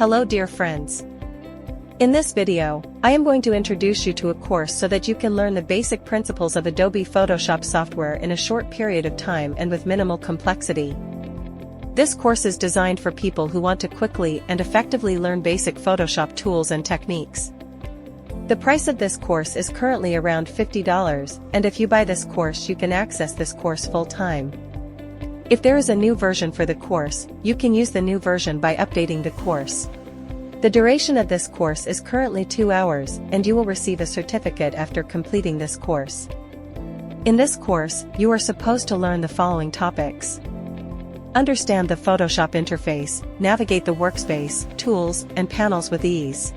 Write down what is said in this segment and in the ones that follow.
Hello dear friends. In this video, I am going to introduce you to a course so that you can learn the basic principles of Adobe Photoshop software in a short period of time and with minimal complexity. This course is designed for people who want to quickly and effectively learn basic Photoshop tools and techniques. The price of this course is currently around $50, and if you buy this course you can access this course full-time. If there is a new version for the course, you can use the new version by updating the course. The duration of this course is currently 2 hours, and you will receive a certificate after completing this course. In this course, you are supposed to learn the following topics. Understand the Photoshop interface, navigate the workspace, tools, and panels with ease.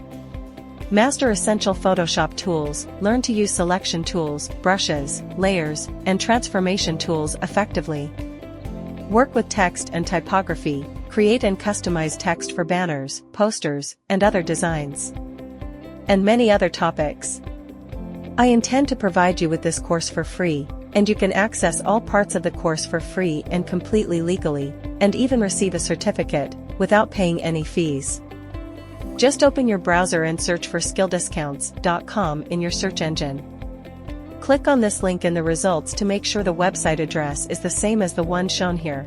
Master essential Photoshop tools, learn to use selection tools, brushes, layers, and transformation tools effectively. Work with text and typography, create and customize text for banners, posters, and other designs. And many other topics. I intend to provide you with this course for free, and you can access all parts of the course for free and completely legally, and even receive a certificate, without paying any fees. Just open your browser and search for skilldiscounts.com in your search engine. Click on this link in the results to make sure the website address is the same as the one shown here.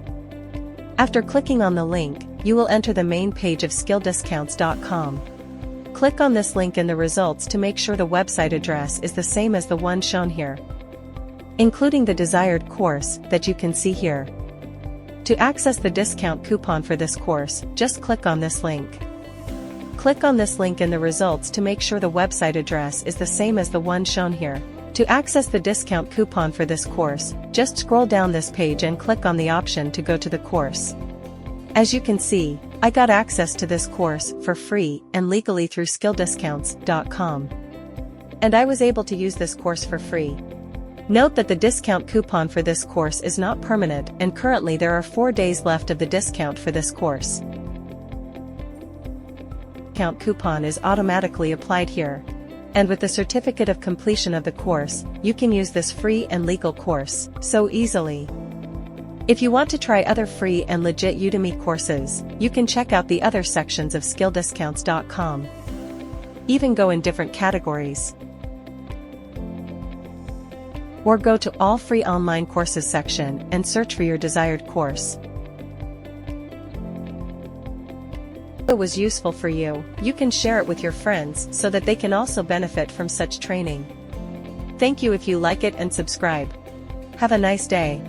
After clicking on the link, you will enter the main page of skilldiscounts.com. Click on this link in the results to make sure the website address is the same as the one shown here, including the desired course that you can see here. To access the discount coupon for this course, just click on this link. Click on this link in the results to make sure the website address is the same as the one shown here. To access the discount coupon for this course, just scroll down this page and click on the option to go to the course. As you can see, I got access to this course for free and legally through skilldiscounts.com. And I was able to use this course for free. Note that the discount coupon for this course is not permanent, and currently there are 4 days left of the discount for this course. Discount coupon is automatically applied here. And with the certificate of completion of the course, you can use this free and legal course so easily. If you want to try other free and legit Udemy courses, you can check out the other sections of skilldiscounts.com. Even go in different categories. Or go to all free online courses section and search for your desired course. If it was useful for you, you can share it with your friends so that they can also benefit from such training. Thank you if you like it and subscribe. Have a nice day.